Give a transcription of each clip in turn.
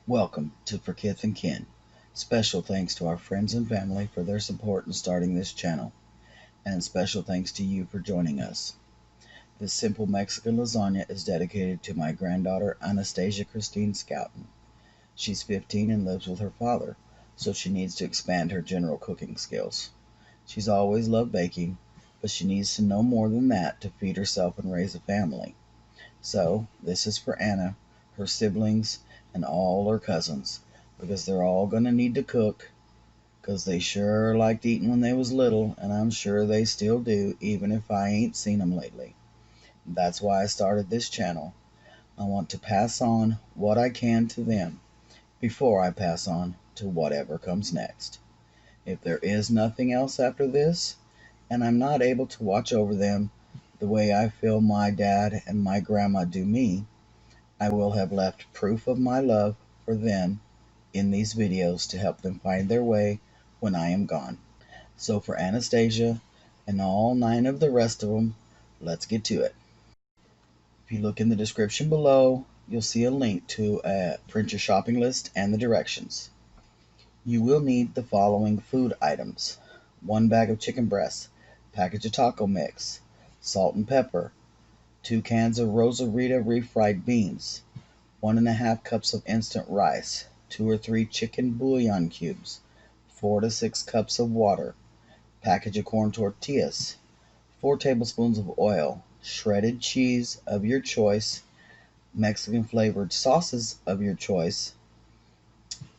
Welcome to For Kith N Kin. Special thanks to our friends and family for their support in starting this channel, and special thanks to you for joining us. This simple Mexican lasagna is dedicated to my granddaughter Anestesia Christine Schouten. She's 15 and lives with her father, so she needs to expand her general cooking skills. She's always loved baking, but she needs to know more than that to feed herself and raise a family. So, this is for Anna, her siblings, and all her cousins, because they're all going to need to cook, because they sure liked eating when they was little, and I'm sure they still do, even if I ain't seen them lately. That's why I started this channel. I want to pass on what I can to them before I pass on to whatever comes next. If there is nothing else after this, and I'm not able to watch over them the way I feel my dad and my grandma do me, I will have left proof of my love for them in these videos to help them find their way when I am gone. So for Anastasia and all 9 of the rest of them, let's get to it. If you look in the description below, you'll see a link to print your shopping list and the directions. You will need the following food items: 1 bag of chicken breasts, package of taco mix, salt and pepper, 2 cans of Rosarita refried beans, 1½ cups of instant rice, 2 or 3 chicken bouillon cubes, 4 to 6 cups of water, package of corn tortillas, 4 tablespoons of oil, shredded cheese of your choice, Mexican flavored sauces of your choice,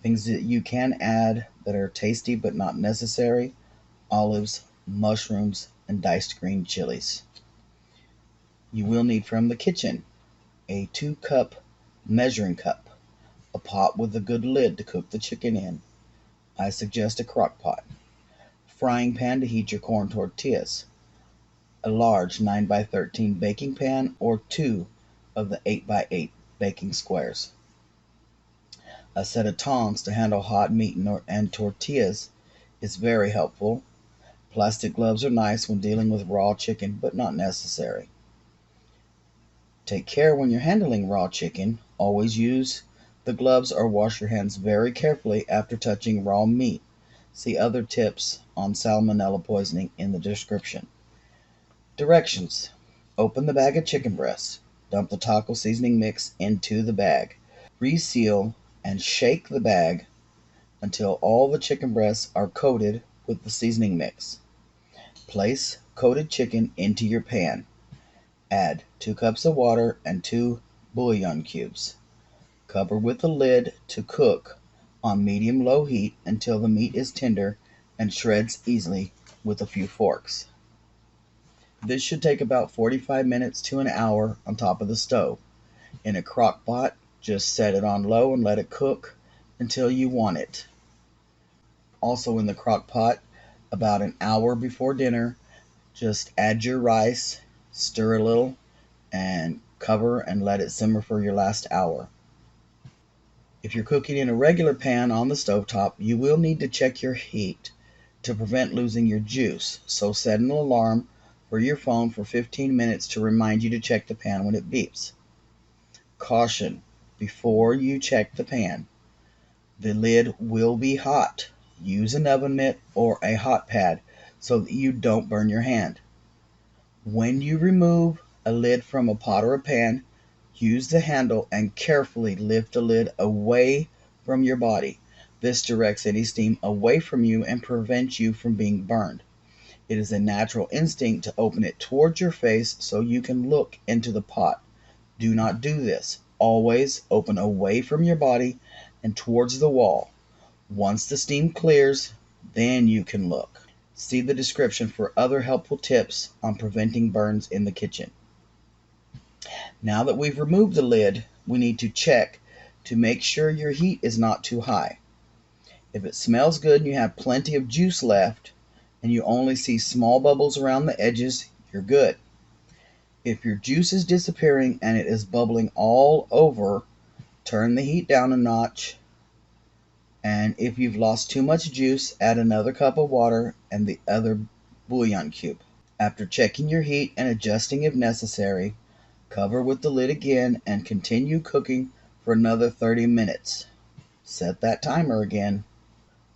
things that you can add that are tasty but not necessary: olives, mushrooms, and diced green chilies. You will need from the kitchen a 2-cup measuring cup, a pot with a good lid to cook the chicken in. I suggest a crock pot. Frying pan to heat your corn tortillas. A large 9x13 baking pan or 2 of the 8x8 baking squares. A set of tongs to handle hot meat and tortillas is very helpful. Plastic gloves are nice when dealing with raw chicken, but not necessary. Take care when you're handling raw chicken. Always use the gloves or wash your hands very carefully after touching raw meat. See other tips on salmonella poisoning in the description. Directions: open the bag of chicken breasts. Dump the taco seasoning mix into the bag. Reseal and shake the bag until all the chicken breasts are coated with the seasoning mix. Place coated chicken into your pan. Add 2 cups of water and 2 bouillon cubes. Cover with the lid to cook on medium-low heat until the meat is tender and shreds easily with a few forks. This should take about 45 minutes to an hour on top of the stove. In a crock pot, just set it on low and let it cook until you want it. Also in the crock pot, about an hour before dinner, just add your rice, stir a little, and cover and let it simmer for your last hour. If you're cooking in a regular pan on the stovetop, you will need to check your heat to prevent losing your juice, so set an alarm for your phone for 15 minutes to remind you to check the pan when it beeps. Caution: before you check the pan, the lid will be hot. Use an oven mitt or a hot pad so that you don't burn your hand. When you remove a lid from a pot or a pan, use the handle and carefully lift the lid away from your body. This directs any steam away from you and prevents you from being burned. It is a natural instinct to open it towards your face so you can look into the pot. Do not do this. Always open away from your body and towards the wall. Once the steam clears, then you can look. See the description for other helpful tips on preventing burns in the kitchen. Now that we've removed the lid, we need to check to make sure your heat is not too high. If it smells good and you have plenty of juice left and you only see small bubbles around the edges, you're good. If your juice is disappearing and it is bubbling all over, turn the heat down a notch. And if you've lost too much juice, add another cup of water and the other bouillon cube. After checking your heat and adjusting if necessary, cover with the lid again and continue cooking for another 30 minutes. Set that timer again.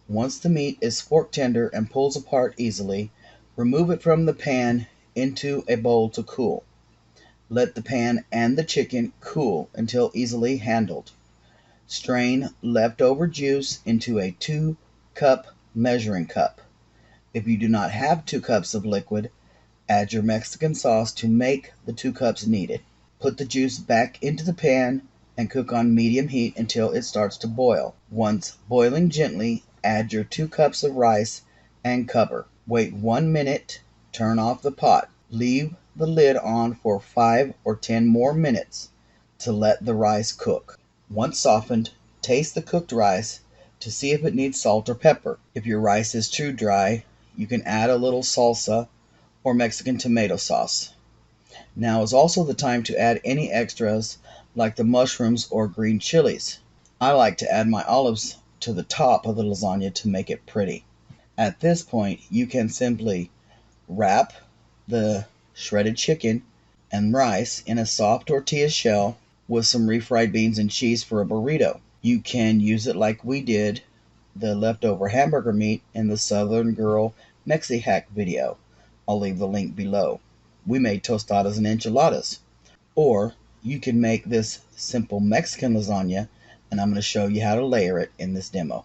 Once the meat is fork tender and pulls apart easily, remove it from the pan into a bowl to cool. Let the pan and the chicken cool until easily handled. Strain leftover juice into a 2-cup measuring cup. If you do not have 2 cups of liquid, add your Mexican sauce to make the 2 cups needed. Put the juice back into the pan and cook on medium heat until it starts to boil. Once boiling gently, add your 2 cups of rice and cover. Wait 1 minute, turn off the pot. Leave the lid on for 5 or 10 more minutes to let the rice cook. Once softened, taste the cooked rice to see if it needs salt or pepper. If your rice is too dry, you can add a little salsa or Mexican tomato sauce. Now is also the time to add any extras like the mushrooms or green chilies. I like to add my olives to the top of the lasagna to make it pretty. At this point, you can simply wrap the shredded chicken and rice in a soft tortilla shell with some refried beans and cheese for a burrito. You can use it like we did the leftover hamburger meat in the Southern Girl Mexi Hack video. I'll leave the link below. We made tostadas and enchiladas. Or you can make this simple Mexican lasagna, and I'm going to show you how to layer it in this demo.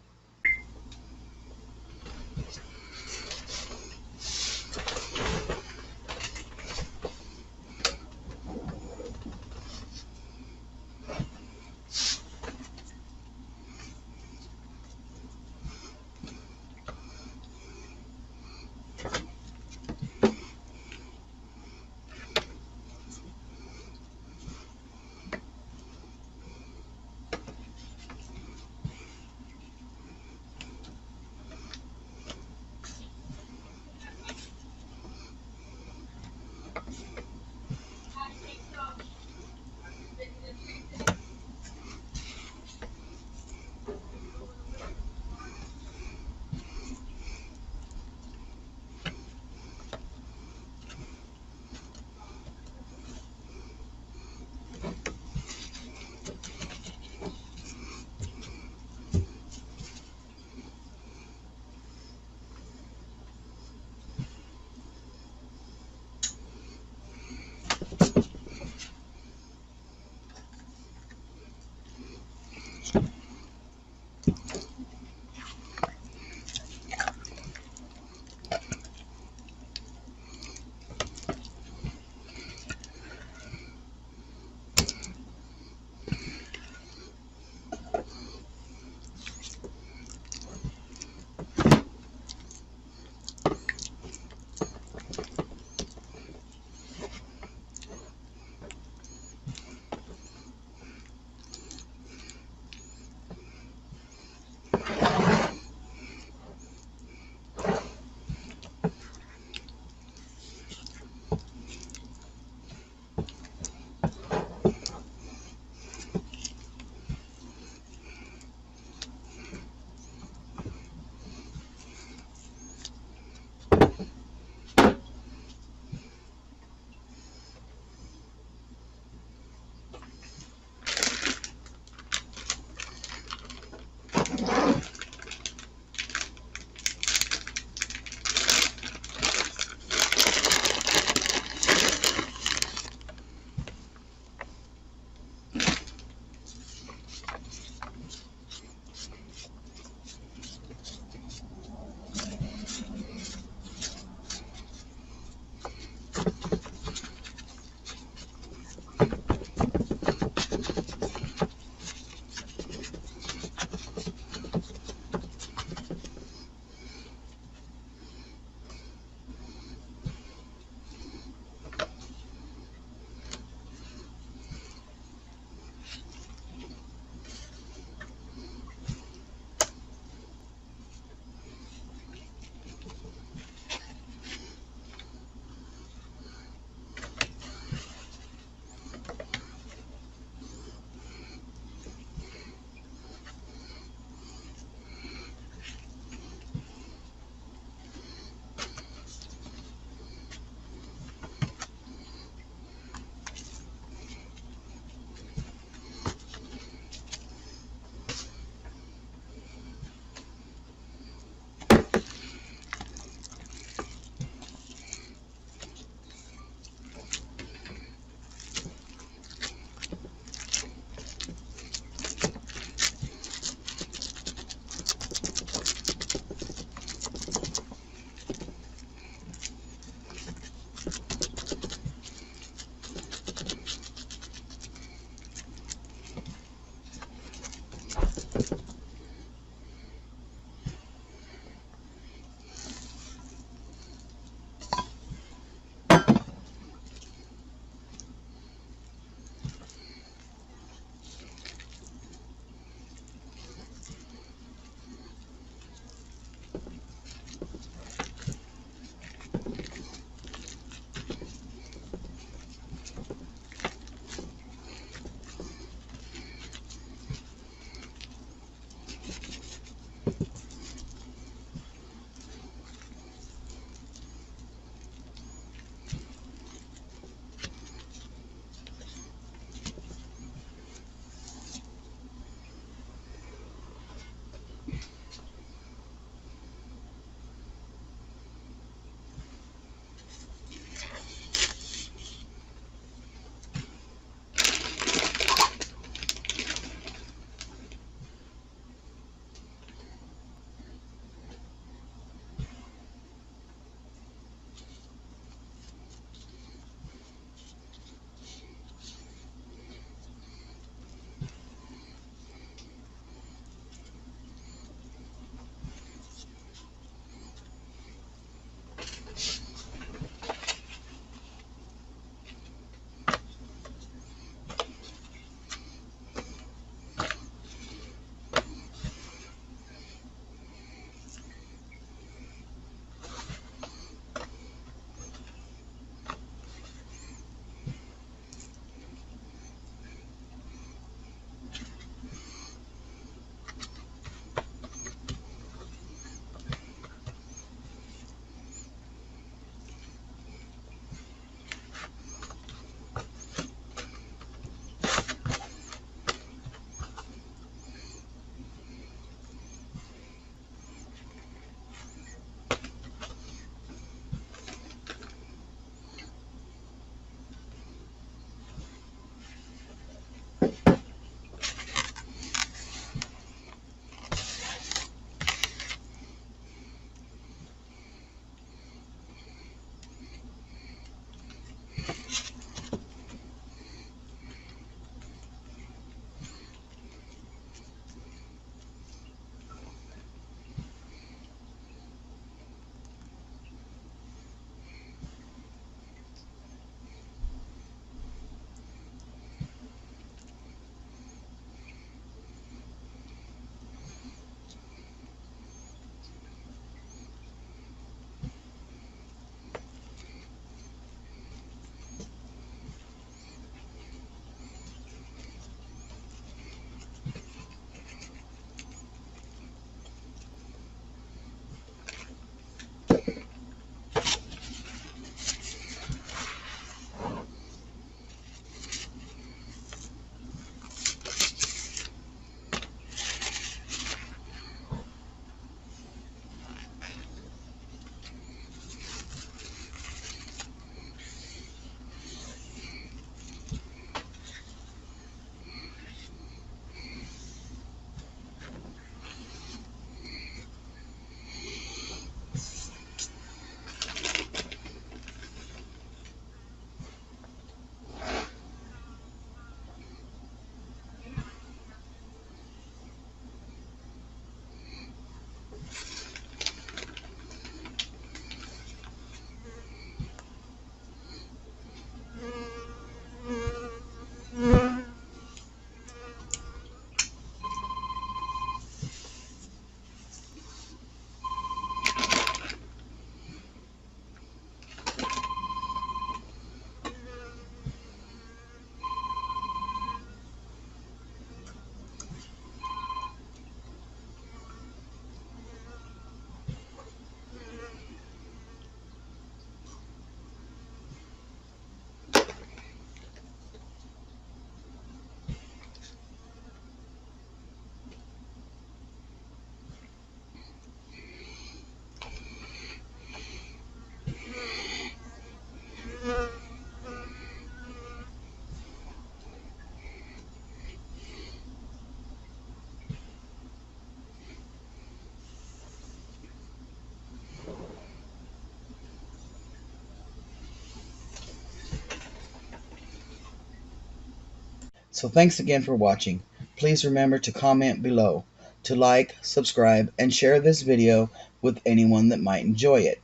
So thanks again for watching. Please remember to comment below, to like, subscribe, and share this video with anyone that might enjoy it.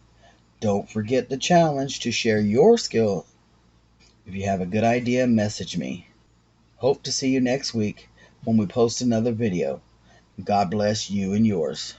Don't forget the challenge to share your skill. If you have a good idea, message me. Hope to see you next week when we post another video. God bless you and yours.